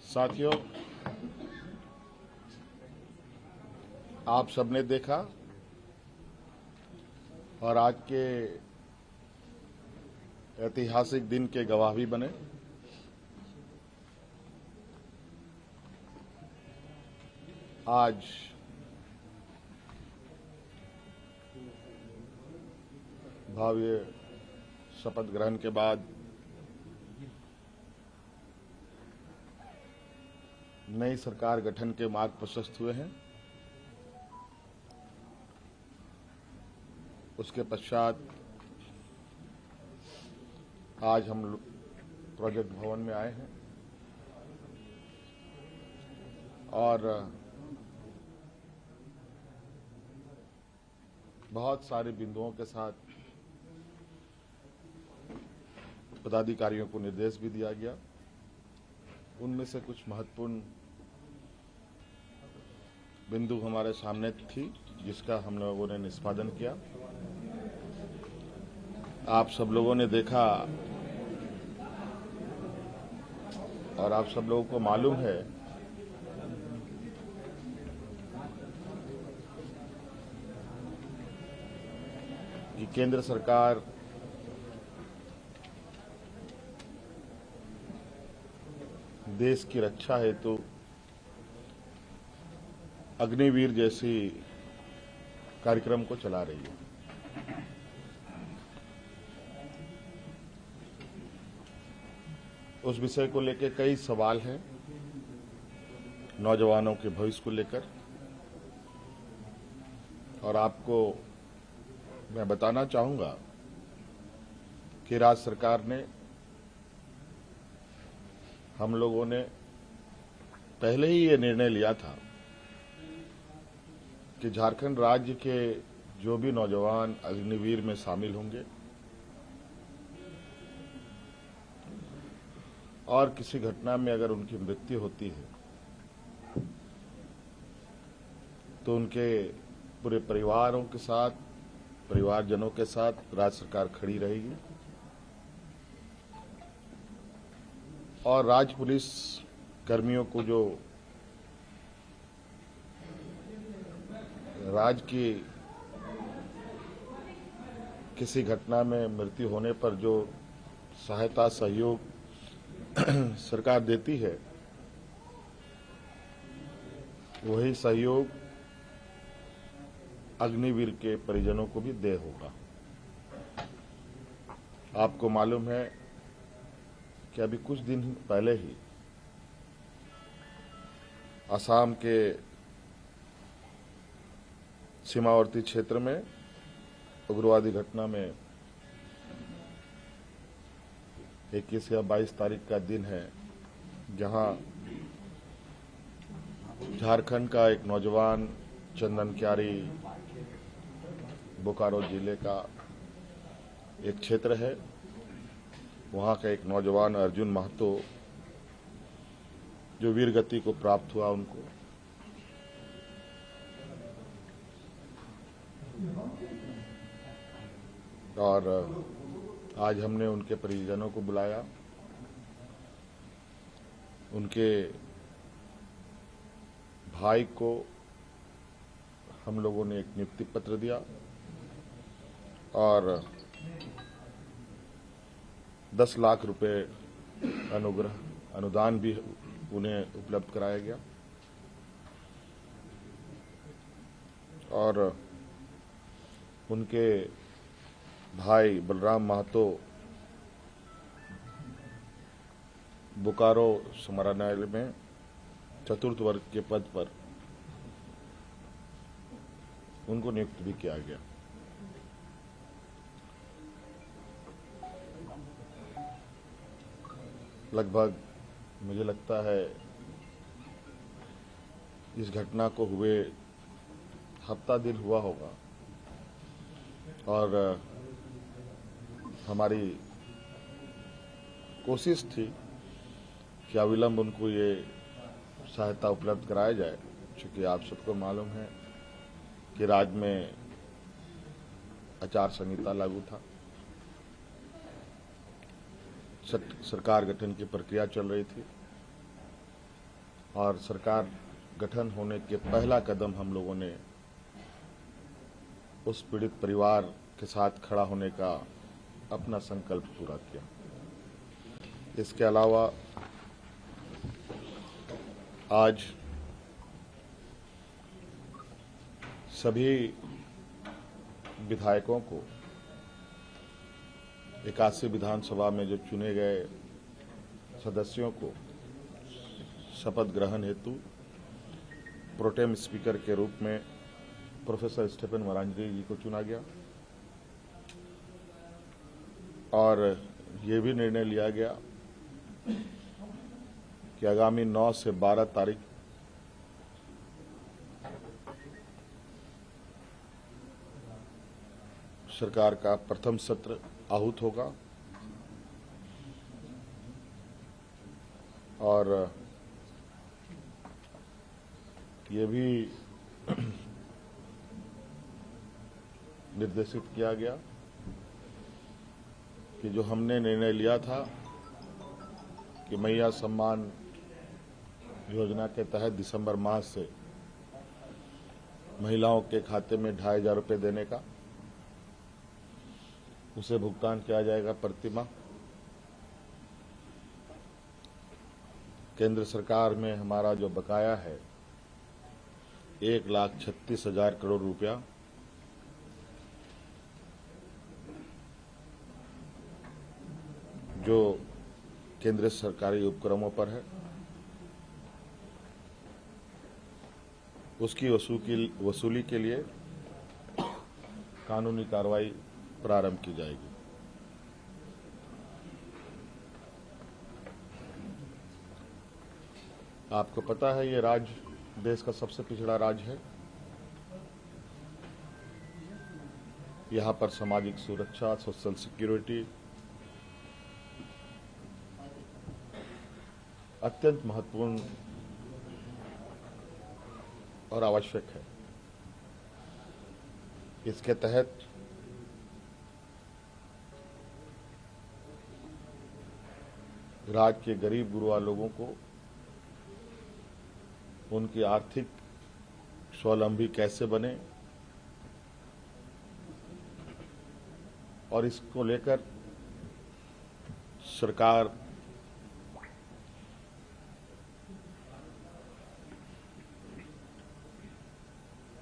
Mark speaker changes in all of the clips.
Speaker 1: साथियों, आप सबने देखा और आज के ऐतिहासिक दिन के गवाह भी बने। आज भव्य शपथ ग्रहण के बाद नई सरकार गठन के मार्ग प्रशस्त हुए हैं। उसके पश्चात आज हम प्रोजेक्ट भवन में आए हैं और बहुत सारे बिंदुओं के साथ पदाधिकारियों को निर्देश भी दिया गया। उनमें से कुछ महत्वपूर्ण बिंदु हमारे सामने थी जिसका हम लोगों ने निष्पादन किया। आप सब लोगों ने देखा और आप सब लोगों को मालूम है कि केंद्र सरकार देश की रक्षा हेतु अग्निवीर जैसी कार्यक्रम को चला रही है। उस विषय को लेकर कई सवाल हैं, नौजवानों के भविष्य को लेकर, और आपको मैं बताना चाहूंगा कि राज्य सरकार ने, हम लोगों ने पहले ही ये निर्णय लिया था कि झारखंड राज्य के जो भी नौजवान अग्निवीर में शामिल होंगे और किसी घटना में अगर उनकी मृत्यु होती है तो उनके पूरे परिवारों के साथ, परिवारजनों के साथ राज्य सरकार खड़ी रहेगी और राज्य पुलिस कर्मियों को जो राज्य की किसी घटना में मृत्यु होने पर जो सहायता सहयोग सरकार देती है, वही सहयोग अग्निवीर के परिजनों को भी दे होगा। आपको मालूम है कि अभी कुछ दिन पहले ही असम के सीमावर्ती क्षेत्र में उग्रवादी घटना में 21 या 22 तारीख का दिन है, जहां झारखंड का एक नौजवान चंदन क्यारी, बोकारो जिले का एक क्षेत्र है, वहां का एक नौजवान अर्जुन महतो जो वीर गति को प्राप्त हुआ, उनको और आज हमने उनके परिजनों को बुलाया। उनके भाई को हम लोगों ने एक नियुक्ति पत्र दिया और 10 लाख रुपए अनुदान भी उन्हें उपलब्ध कराया गया और उनके भाई बलराम महतो बोकारो समाहरणालय में चतुर्थ वर्ग के पद पर उनको नियुक्त भी किया गया। लगभग मुझे लगता है इस घटना को हुए हफ्ता दिन हुआ होगा और हमारी कोशिश थी कि अविलंब उनको ये सहायता उपलब्ध कराया जाए, क्योंकि आप सबको मालूम है कि राज्य में आचार संहिता लागू था, सरकार गठन की प्रक्रिया चल रही थी और सरकार गठन होने के पहला कदम हम लोगों ने उस पीड़ित परिवार के साथ खड़ा होने का अपना संकल्प पूरा किया। इसके अलावा आज सभी विधायकों को 81 विधानसभा में जो चुने गए सदस्यों को शपथ ग्रहण हेतु प्रोटेम स्पीकर के रूप में प्रोफेसर स्टेफन मरांडी जी को चुना गया और ये भी निर्णय लिया गया कि आगामी 9 से 12 तारीख सरकार का प्रथम सत्र आहूत होगा और ये भी निर्देशित किया गया कि जो हमने निर्णय लिया था कि मैया सम्मान योजना के तहत दिसंबर माह से महिलाओं के खाते में 2,500 रुपये देने का, उसे भुगतान किया जाएगा प्रति माह। केंद्र सरकार में हमारा जो बकाया है 1,36,000 करोड़ रुपया, जो केंद्रीय सरकारी उपक्रमों पर है, उसकी वसूली के लिए कानूनी कार्रवाई प्रारंभ की जाएगी। आपको पता है ये राज्य देश का सबसे पिछड़ा राज्य है। यहाँ पर सामाजिक सुरक्षा, सोशल सिक्योरिटी अत्यंत महत्वपूर्ण और आवश्यक है। इसके तहत राज्य के गरीब गुरबा लोगों को उनकी आर्थिक स्वावलंबी कैसे बने और इसको लेकर सरकार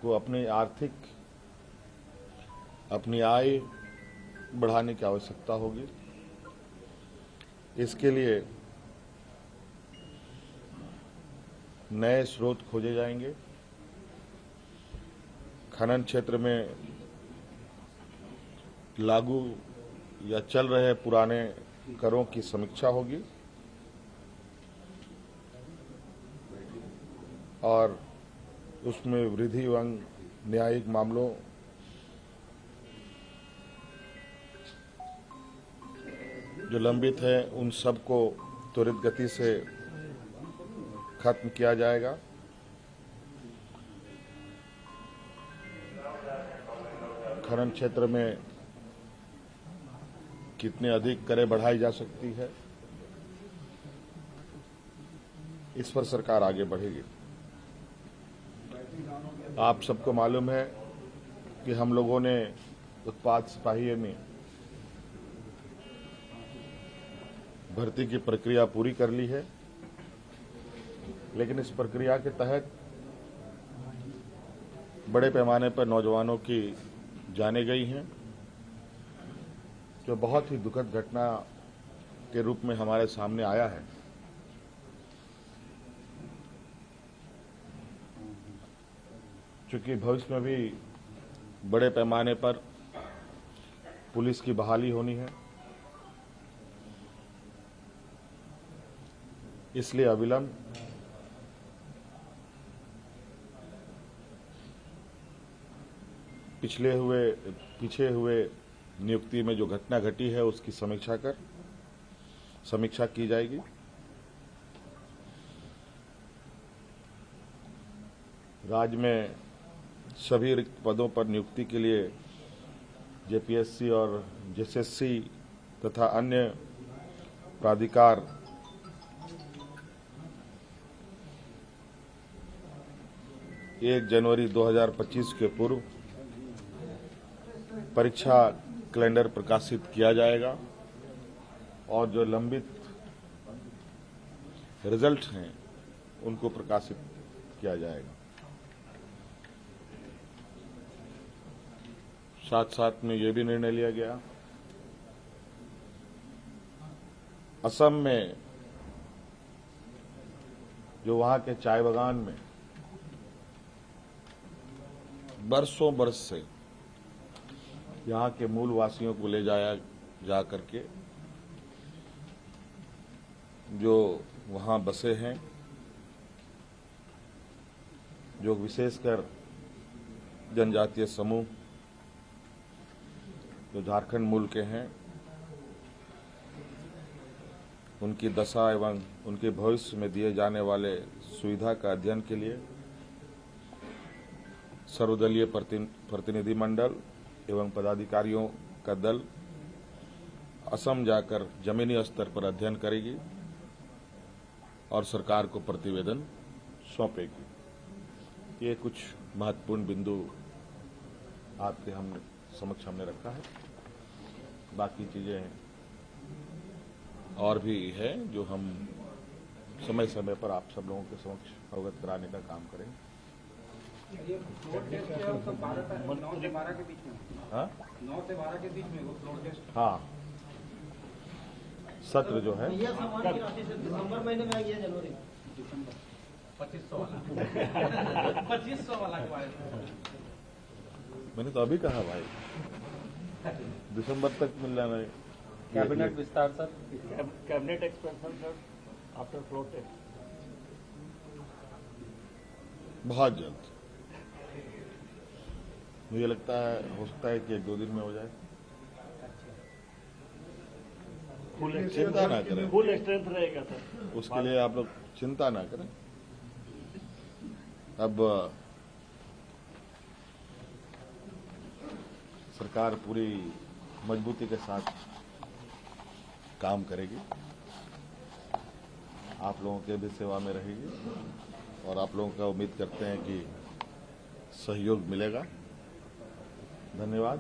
Speaker 1: को अपनी आय बढ़ाने की आवश्यकता होगी। इसके लिए नए स्रोत खोजे जाएंगे। खनन क्षेत्र में लागू या चल रहे पुराने करों की समीक्षा होगी और उसमें वृद्धि एवं न्यायिक मामलों जो लंबित है उन सब को त्वरित गति से खत्म किया जाएगा। खनन क्षेत्र में कितने अधिक करें बढ़ाई जा सकती है, इस पर सरकार आगे बढ़ेगी। आप सबको मालूम है कि हम लोगों ने उत्पाद सिपाही में भर्ती की प्रक्रिया पूरी कर ली है, लेकिन इस प्रक्रिया के तहत बड़े पैमाने पर नौजवानों की जानें गई हैं, जो बहुत ही दुखद घटना के रूप में हमारे सामने आया है। चूंकि भविष्य में भी बड़े पैमाने पर पुलिस की बहाली होनी है, इसलिए अविलंब पीछे हुए नियुक्ति में जो घटना घटी है उसकी समीक्षा की जाएगी। राज्य में सभी रिक्त पदों पर नियुक्ति के लिए जेपीएससी और जेएसएससी तथा अन्य प्राधिकार 1 जनवरी 2025 के पूर्व परीक्षा कैलेंडर प्रकाशित किया जाएगा और जो लंबित रिजल्ट हैं उनको प्रकाशित किया जाएगा। साथ साथ में ये भी निर्णय लिया गया, असम में जो वहां के चाय बागान में बरसों बरस से यहां के मूल वासियों को ले जाया जा करके जो वहां बसे हैं, जो विशेषकर जनजातीय समूह जो झारखंड मूल के हैं, उनकी दशा एवं उनके भविष्य में दिए जाने वाले सुविधा का अध्ययन के लिए सर्वदलीय प्रतिनिधि मंडल एवं पदाधिकारियों का दल असम जाकर जमीनी स्तर पर अध्ययन करेगी और सरकार को प्रतिवेदन सौंपेगी। ये कुछ महत्वपूर्ण बिंदु आपके समक्ष हमने रखा है। बाकी चीजें और भी है जो हम समय समय पर आप सब लोगों के समक्ष अवगत कराने का काम करेंगे।
Speaker 2: ये फ्लोर टेस्ट है और सब 9 से 12 के बीच में।
Speaker 1: हाँ,
Speaker 2: 9 से 12 के बीच में वो फ्लोर टेस्ट।
Speaker 1: हाँ, सत्र जो है
Speaker 3: यह सामान की राशि से दिसंबर महीने में आई है, जनवरी
Speaker 2: दिसंबर 2500 वाला 2500 वाला के बारे में
Speaker 1: मैंने तो अभी कहा भाई, दिसंबर तक मिल जाना है।
Speaker 2: कैबिनेट विस्तार sir,
Speaker 4: cabinet expansion sir after floor test
Speaker 1: बहुत जल्द, मुझे लगता है हो सकता है कि 1-2 दिन में हो जाए। चिंता ना करें,
Speaker 4: फुल स्ट्रेंथ रहेगा सर।
Speaker 1: उसके लिए आप लोग चिंता ना करें। अब सरकार पूरी मजबूती के साथ काम करेगी, आप लोगों के भी सेवा में रहेगी और आप लोगों का उम्मीद करते हैं कि सहयोग मिलेगा। धन्यवाद।